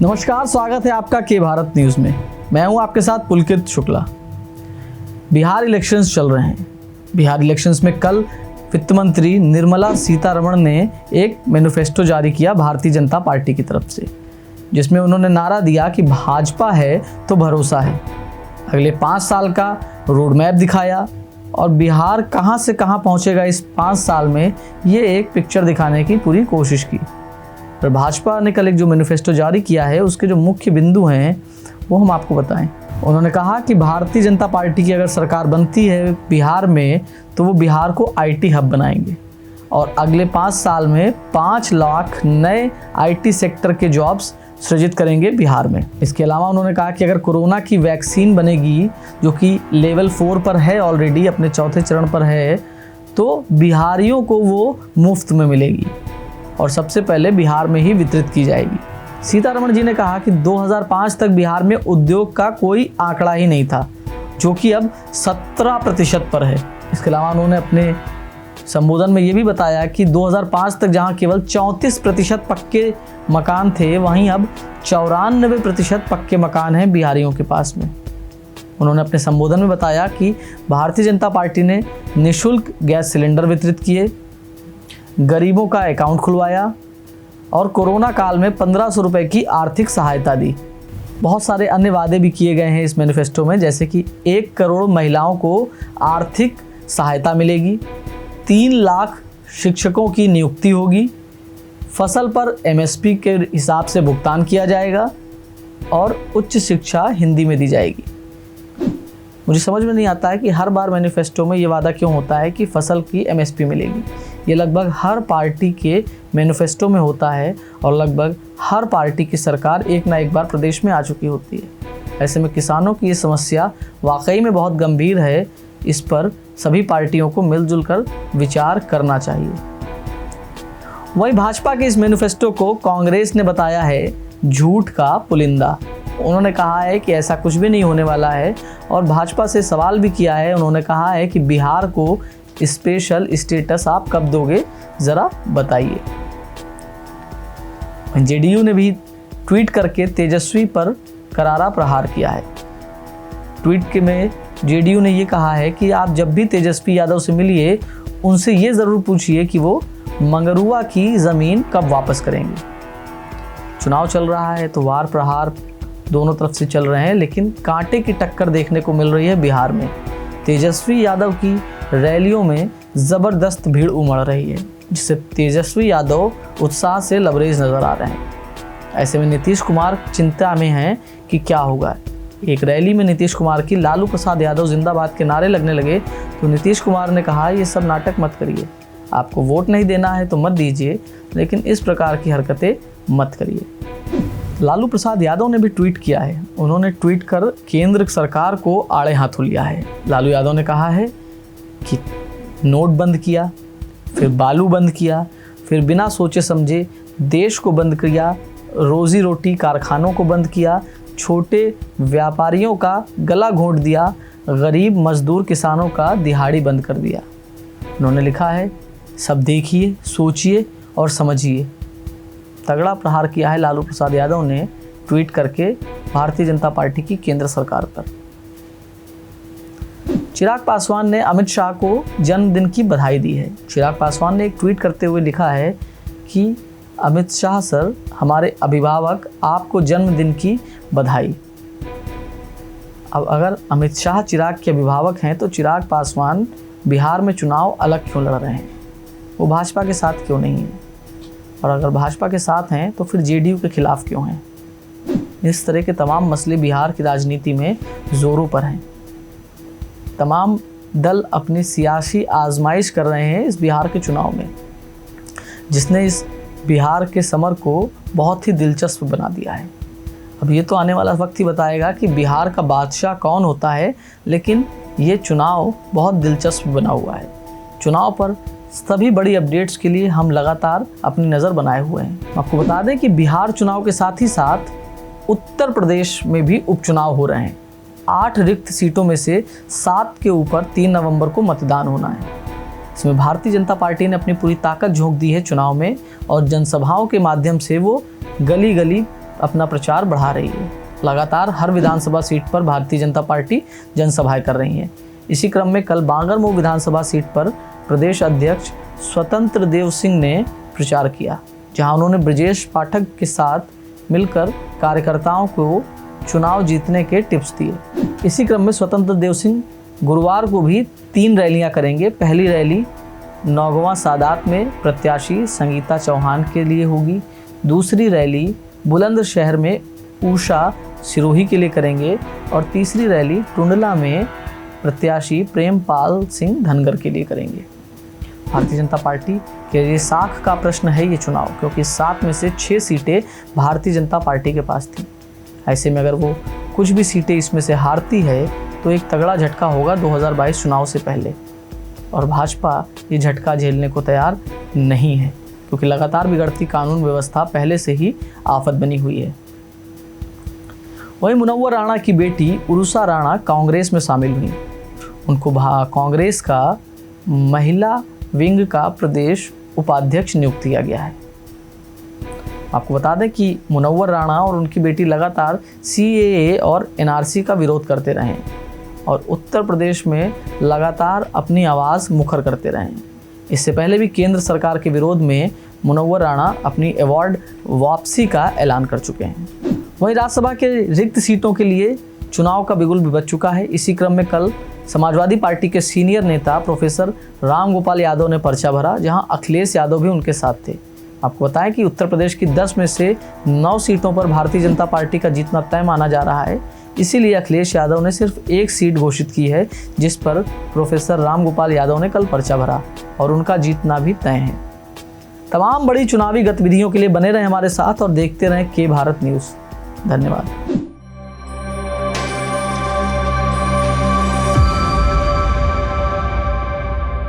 नमस्कार, स्वागत है आपका के भारत न्यूज़ में। मैं हूं आपके साथ पुलकित शुक्ला। बिहार इलेक्शंस चल रहे हैं। बिहार इलेक्शंस में कल वित्त मंत्री निर्मला सीतारमण ने एक मैनिफेस्टो जारी किया भारतीय जनता पार्टी की तरफ से, जिसमें उन्होंने नारा दिया कि भाजपा है तो भरोसा है। अगले 5 साल का रोड मैप दिखाया और बिहार कहां से कहां पहुंचेगा इस 5 साल में, ये एक पिक्चर दिखाने की पूरी कोशिश की। पर भाजपा ने कल एक जो मैनिफेस्टो जारी किया है, उसके जो मुख्य बिंदु हैं वो हम आपको बताएं। उन्होंने कहा कि भारतीय जनता पार्टी की अगर सरकार बनती है बिहार में, तो वो बिहार को आईटी हब बनाएंगे और अगले 5 साल में 5 लाख नए आईटी सेक्टर के जॉब्स सृजित करेंगे बिहार में। इसके अलावा उन्होंने कहा कि अगर कोरोना की वैक्सीन बनेगी, जो कि लेवल 4 पर है, ऑलरेडी अपने 4थे चरण पर है, तो बिहारियों को वो मुफ्त में मिलेगी और सबसे पहले बिहार में ही वितरित की जाएगी। सीतारमण जी ने कहा कि 2005 तक बिहार में उद्योग का कोई आंकड़ा ही नहीं था, जो कि अब 17% पर है। इसके अलावा उन्होंने अपने संबोधन में ये भी बताया कि 2005 तक जहां केवल 34% पक्के मकान थे, वहीं अब 94% पक्के मकान हैं बिहारियों के पास में। उन्होंने अपने संबोधन में बताया कि भारतीय जनता पार्टी ने निःशुल्क गैस सिलेंडर वितरित किए, गरीबों का अकाउंट खुलवाया और कोरोना काल में 1500 रुपये की आर्थिक सहायता दी। बहुत सारे अन्य वादे भी किए गए हैं इस मैनिफेस्टो में, जैसे कि 1 करोड़ महिलाओं को आर्थिक सहायता मिलेगी, 3 लाख शिक्षकों की नियुक्ति होगी, फसल पर एमएसपी के हिसाब से भुगतान किया जाएगा और उच्च शिक्षा हिंदी में दी जाएगी। मुझे समझ में नहीं आता है कि हर बार मैनिफेस्टो में ये वादा क्यों होता है कि फसल की एमएसपी मिलेगी। ये लगभग हर पार्टी के मैनिफेस्टो में होता है और लगभग हर पार्टी की सरकार एक ना एक बार प्रदेश में आ चुकी होती है। ऐसे में किसानों की ये समस्या वाकई में बहुत गंभीर है। इस पर सभी पार्टियों को मिलजुल कर विचार करना चाहिए। वहीं भाजपा के इस मैनिफेस्टो को कांग्रेस ने बताया है झूठ का पुलिंदा। उन्होंने कहा है कि ऐसा कुछ भी नहीं होने वाला है और भाजपा से सवाल भी किया है। उन्होंने कहा है कि बिहार को स्पेशल स्टेटस आप कब दोगे, जरा बताइए। जेडीयू ने भी ट्वीट करके तेजस्वी पर करारा प्रहार किया है। ट्वीट के में जेडीयू ने ये कहा है कि आप जब भी तेजस्वी यादव से मिलिए, उनसे ये ज़रूर पूछिए कि वो मंगरुआ की ज़मीन कब वापस करेंगे। चुनाव चल रहा है तो वार प्रहार दोनों तरफ से चल रहे हैं, लेकिन कांटे की टक्कर देखने को मिल रही है बिहार में। तेजस्वी यादव की रैलियों में ज़बरदस्त भीड़ उमड़ रही है, जिससे तेजस्वी यादव उत्साह से लबरेज नज़र आ रहे हैं। ऐसे में नीतीश कुमार चिंता में हैं कि क्या होगा। एक रैली में नीतीश कुमार की लालू प्रसाद यादव जिंदाबाद के नारे लगने लगे तो नीतीश कुमार ने कहा, ये सब नाटक मत करिए, आपको वोट नहीं देना है तो मत दीजिए, लेकिन इस प्रकार की हरकतें मत करिए। लालू प्रसाद यादव ने भी ट्वीट किया है। उन्होंने ट्वीट कर केंद्र सरकार को आड़े हाथों लिया है। लालू यादव ने कहा है कि नोट बंद किया, फिर बालू बंद किया, फिर बिना सोचे समझे देश को बंद किया, रोजी रोटी कारखानों को बंद किया, छोटे व्यापारियों का गला घोंट दिया, गरीब मजदूर किसानों का दिहाड़ी बंद कर दिया। उन्होंने लिखा है, सब देखिए, सोचिए और समझिए। तगड़ा प्रहार किया है लालू प्रसाद यादव ने ट्वीट करके भारतीय जनता पार्टी की केंद्र सरकार पर। चिराग पासवान ने अमित शाह को जन्मदिन की बधाई दी है। चिराग पासवान ने एक ट्वीट करते हुए लिखा है कि अमित शाह सर, हमारे अभिभावक, आपको जन्मदिन की बधाई। अब अगर अमित शाह चिराग के अभिभावक हैं तो चिराग पासवान बिहार में चुनाव अलग क्यों लड़ रहे हैं? वो भाजपा के साथ क्यों नहीं है? और अगर भाजपा के साथ हैं तो फिर जेडीयू के खिलाफ क्यों हैं? इस तरह के तमाम मसले बिहार की राजनीति में जोरों पर हैं। तमाम दल अपनी सियासी आजमाइश कर रहे हैं इस बिहार के चुनाव में, जिसने इस बिहार के समर को बहुत ही दिलचस्प बना दिया है। अब ये तो आने वाला वक्त ही बताएगा कि बिहार का बादशाह कौन होता है, लेकिन ये चुनाव बहुत दिलचस्प बना हुआ है। चुनाव पर सभी बड़ी अपडेट्स के लिए हम लगातार अपनी नज़र बनाए हुए हैं। आपको बता दें कि बिहार चुनाव के साथ ही साथ उत्तर प्रदेश में भी उपचुनाव हो रहे हैं। 8 रिक्त सीटों में से 7 के ऊपर 3 नवंबर को मतदान होना है। इसमें भारतीय जनता पार्टी ने अपनी पूरी ताकत झोंक दी है चुनाव में और जनसभाओं के माध्यम से वो गली गली अपना प्रचार बढ़ा रही है। लगातार हर विधानसभा सीट पर भारतीय जनता पार्टी जनसभाएं कर रही है। इसी क्रम में कल बांगरमऊ विधानसभा सीट पर प्रदेश अध्यक्ष स्वतंत्र देव सिंह ने प्रचार किया, जहां उन्होंने ब्रजेश पाठक के साथ मिलकर कार्यकर्ताओं को चुनाव जीतने के टिप्स दिए। इसी क्रम में स्वतंत्र देव सिंह गुरुवार को भी 3 रैलियां करेंगे। पहली रैली नौगवां सादात में प्रत्याशी संगीता चौहान के लिए होगी। दूसरी रैली बुलंदशहर में उषा सिरोही के लिए करेंगे और तीसरी रैली टुंडला में प्रत्याशी प्रेमपाल सिंह धनगर के लिए करेंगे। भारतीय जनता पार्टी के लिए साख का प्रश्न है ये चुनाव, क्योंकि 7 में से 6 सीटें भारतीय जनता पार्टी के पास थी। ऐसे में अगर वो कुछ भी सीटें इसमें से हारती है तो एक तगड़ा झटका होगा 2022 चुनाव से पहले, और भाजपा ये झटका झेलने को तैयार नहीं है, क्योंकि लगातार बिगड़ती कानून व्यवस्था पहले से ही आफत बनी हुई है। वहीं मुनव्वर राणा की बेटी उरुसा राणा कांग्रेस में शामिल हुई। उनको कांग्रेस का महिला विंग का प्रदेश उपाध्यक्ष नियुक्त किया गया है। आपको बता दें कि मुनव्वर राणा और उनकी बेटी लगातार CAA और NRC का विरोध करते रहे और उत्तर प्रदेश में लगातार अपनी आवाज़ मुखर करते रहे। इससे पहले भी केंद्र सरकार के विरोध में मुनव्वर राणा अपनी अवार्ड वापसी का ऐलान कर चुके हैं। वहीं राज्यसभा के रिक्त सीटों के लिए चुनाव का बिगुल भी बज चुका है। इसी क्रम में कल समाजवादी पार्टी के सीनियर नेता प्रोफेसर रामगोपाल यादव ने पर्चा भरा, जहां अखिलेश यादव भी उनके साथ थे। आपको बताएं कि उत्तर प्रदेश की 10 में से 9 सीटों पर भारतीय जनता पार्टी का जीतना तय माना जा रहा है। इसीलिए अखिलेश यादव ने सिर्फ एक सीट घोषित की है, जिस पर प्रोफेसर रामगोपाल यादव ने कल पर्चा भरा और उनका जीतना भी तय है। तमाम बड़ी चुनावी गतिविधियों के लिए बने रहें हमारे साथ और देखते रहें के भारत न्यूज़। धन्यवाद।